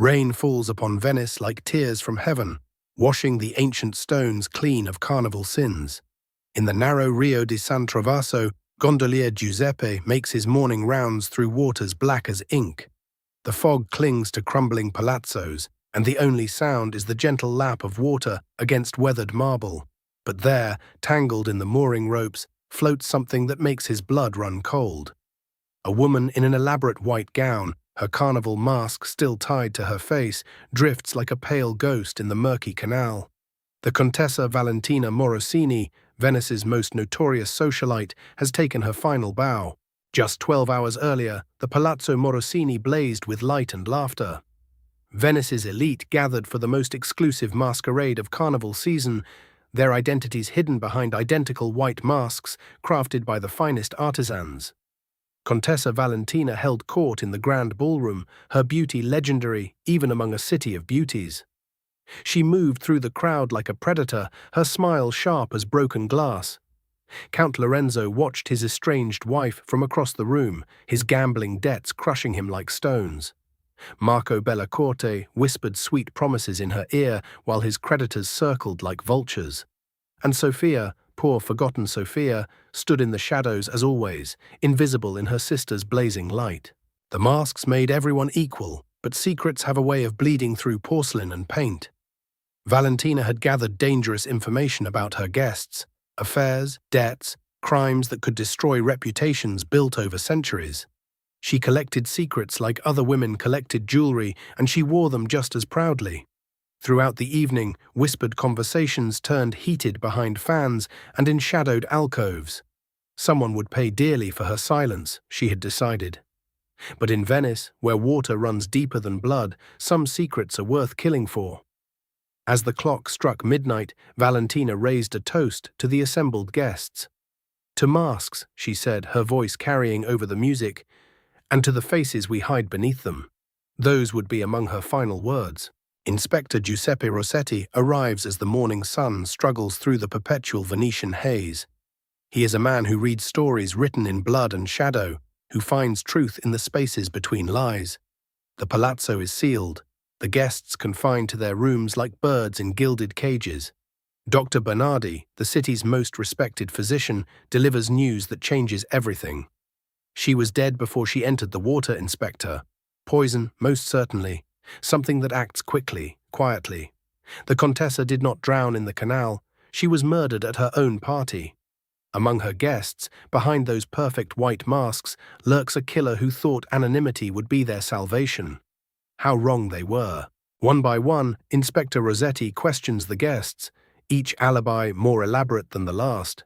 Rain falls upon Venice like tears from heaven, washing the ancient stones clean of Carnival sins. In the narrow Rio di San Trovaso, gondolier Giuseppe makes his morning rounds through waters black as ink. The fog clings to crumbling palazzos, and the only sound is the gentle lap of water against weathered marble. But there, tangled in the mooring ropes, floats something that makes his blood run cold. A woman in an elaborate white gown, her carnival mask still tied to her face, drifts like a pale ghost in the murky canal. The Contessa Valentina Morosini, Venice's most notorious socialite, has taken her final bow. Just 12 hours earlier, the Palazzo Morosini blazed with light and laughter. Venice's elite gathered for the most exclusive masquerade of Carnival season, their identities hidden behind identical white masks crafted by the finest artisans. Contessa Valentina held court in the grand ballroom, her beauty legendary even among a city of beauties. She moved through the crowd like a predator, her smile sharp as broken glass. Count Lorenzo watched his estranged wife from across the room, his gambling debts crushing him like stones. Marco Bellicorte whispered sweet promises in her ear while his creditors circled like vultures. And Sofia, poor forgotten Sofia, stood in the shadows as always, invisible in her sister's blazing light. The masks made everyone equal, but secrets have a way of bleeding through porcelain and paint. Valentina had gathered dangerous information about her guests, affairs, debts, crimes that could destroy reputations built over centuries. She collected secrets like other women collected jewelry, and she wore them just as proudly. Throughout the evening, whispered conversations turned heated behind fans and in shadowed alcoves. Someone would pay dearly for her silence, she had decided. But in Venice, where water runs deeper than blood, some secrets are worth killing for. As the clock struck midnight, Valentina raised a toast to the assembled guests. To masks, she said, her voice carrying over the music, and to the faces we hide beneath them. Those would be among her final words. Inspector Giuseppe Rosetti arrives as the morning sun struggles through the perpetual Venetian haze. He is a man who reads stories written in blood and shadow, who finds truth in the spaces between lies. The palazzo is sealed, the guests confined to their rooms like birds in gilded cages. Dr. Bernardi, the city's most respected physician, delivers news that changes everything. She was dead before she entered the water, Inspector. Poison, most certainly. Something that acts quickly, quietly. The Contessa did not drown in the canal. She was murdered at her own party. Among her guests, behind those perfect white masks, lurks a killer who thought anonymity would be their salvation. How wrong they were. One by one, Inspector Rosetti questions the guests, each alibi more elaborate than the last.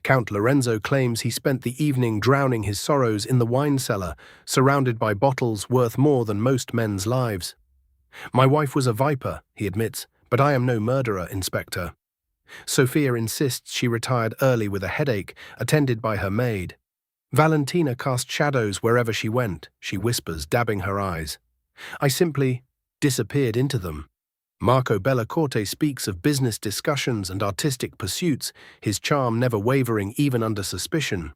Count Lorenzo claims he spent the evening drowning his sorrows in the wine cellar, surrounded by bottles worth more than most men's lives. My wife was a viper, he admits, but I am no murderer, Inspector. Sofia insists she retired early with a headache, attended by her maid. Valentina cast shadows wherever she went, she whispers, dabbing her eyes. I simply disappeared into them. Marco Bellicorte speaks of business discussions and artistic pursuits, his charm never wavering even under suspicion.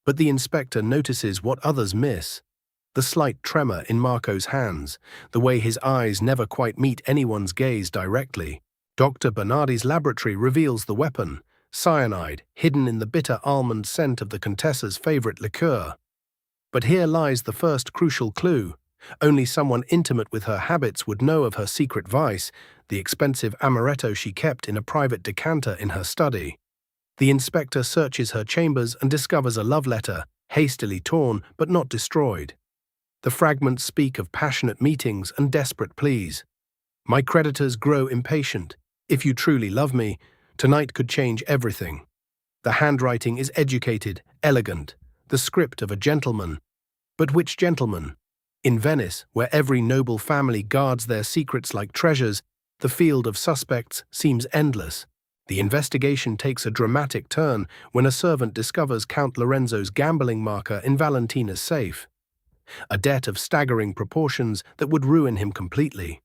But the inspector notices what others miss. The slight tremor in Marco's hands, the way his eyes never quite meet anyone's gaze directly. Dr. Bernardi's laboratory reveals the weapon, cyanide, hidden in the bitter almond scent of the Contessa's favorite liqueur. But here lies the first crucial clue. Only someone intimate with her habits would know of her secret vice, the expensive amaretto she kept in a private decanter in her study. The inspector searches her chambers and discovers a love letter, hastily torn but not destroyed. The fragments speak of passionate meetings and desperate pleas. My creditors grow impatient. If you truly love me, tonight could change everything. The handwriting is educated, elegant, the script of a gentleman. But which gentleman? In Venice, where every noble family guards their secrets like treasures, the field of suspects seems endless. The investigation takes a dramatic turn when a servant discovers Count Lorenzo's gambling marker in Valentina's safe. A debt of staggering proportions that would ruin him completely.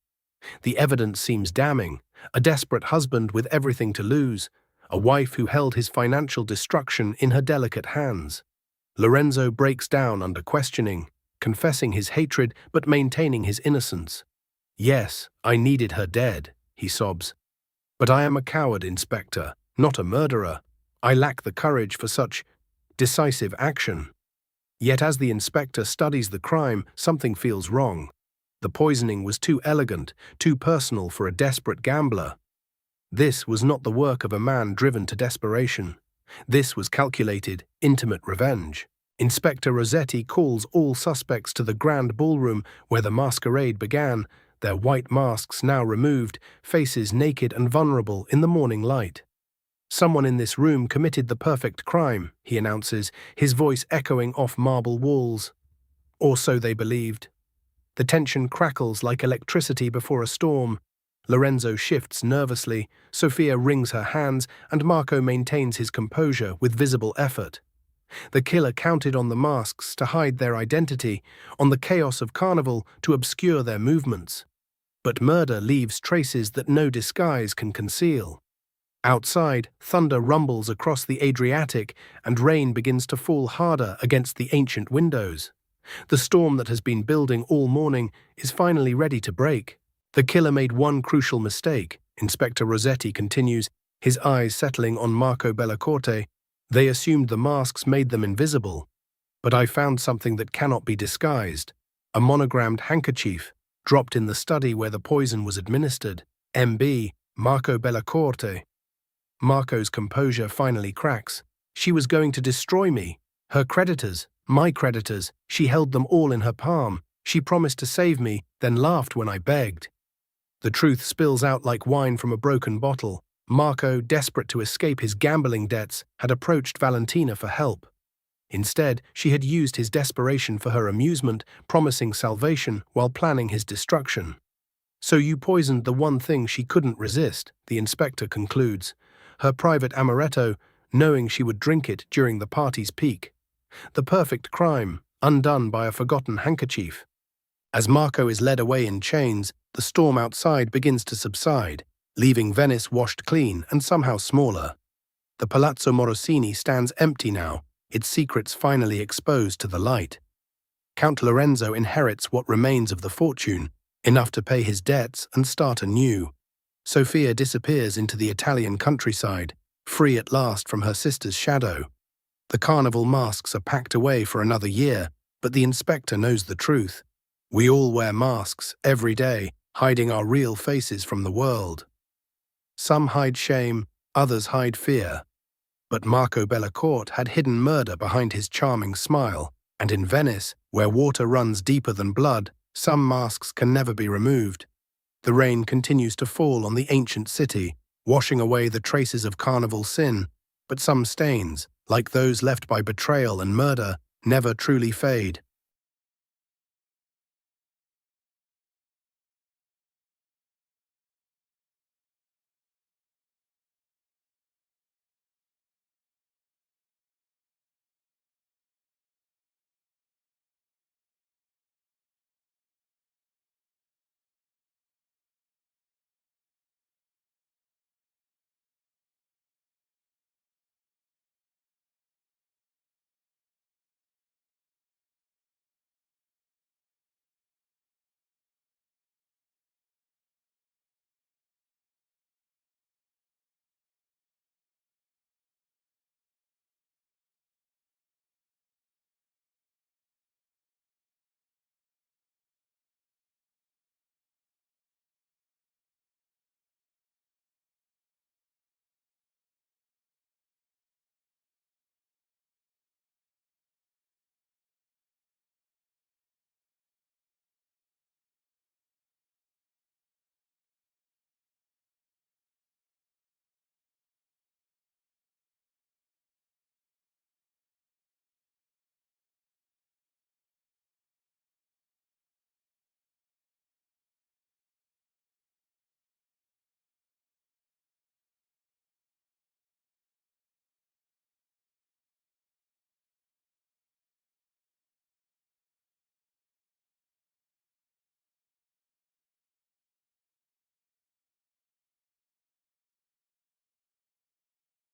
The evidence seems damning. A desperate husband with everything to lose. A wife who held his financial destruction in her delicate hands. Lorenzo breaks down under questioning, confessing his hatred but maintaining his innocence. "Yes, I needed her dead," he sobs. "But I am a coward, Inspector, not a murderer. I lack the courage for such decisive action." Yet as the inspector studies the crime, something feels wrong. The poisoning was too elegant, too personal for a desperate gambler. This was not the work of a man driven to desperation. This was calculated, intimate revenge. Inspector Rosetti calls all suspects to the grand ballroom where the masquerade began, their white masks now removed, faces naked and vulnerable in the morning light. "Someone in this room committed the perfect crime," he announces, his voice echoing off marble walls. Or so they believed. The tension crackles like electricity before a storm. Lorenzo shifts nervously, Sofia wrings her hands, and Marco maintains his composure with visible effort. The killer counted on the masks to hide their identity, on the chaos of Carnival to obscure their movements. But murder leaves traces that no disguise can conceal. Outside, thunder rumbles across the Adriatic, and rain begins to fall harder against the ancient windows. The storm that has been building all morning is finally ready to break. The killer made one crucial mistake, Inspector Rosetti continues, his eyes settling on Marco Bellicorte. "They assumed the masks made them invisible. But I found something that cannot be disguised. A monogrammed handkerchief, dropped in the study where the poison was administered. M.B. Marco Bellicorte." Marco's composure finally cracks. She was going to destroy me. Her creditors, my creditors, she held them all in her palm. She promised to save me, then laughed when I begged. The truth spills out like wine from a broken bottle. Marco, desperate to escape his gambling debts, had approached Valentina for help. Instead, she had used his desperation for her amusement, promising salvation while planning his destruction. "So you poisoned the one thing she couldn't resist," the inspector concludes. "Her private amaretto, knowing she would drink it during the party's peak. The perfect crime, undone by a forgotten handkerchief." As Marco is led away in chains, the storm outside begins to subside, leaving Venice washed clean and somehow smaller. The Palazzo Morosini stands empty now, its secrets finally exposed to the light. Count Lorenzo inherits what remains of the fortune, enough to pay his debts and start anew. Sofia disappears into the Italian countryside, free at last from her sister's shadow. The carnival masks are packed away for another year, but the inspector knows the truth. We all wear masks, every day, hiding our real faces from the world. Some hide shame, others hide fear. But Marco Bellicorte had hidden murder behind his charming smile, and in Venice, where water runs deeper than blood, some masks can never be removed. The rain continues to fall on the ancient city, washing away the traces of carnival sin, but some stains, like those left by betrayal and murder, never truly fade.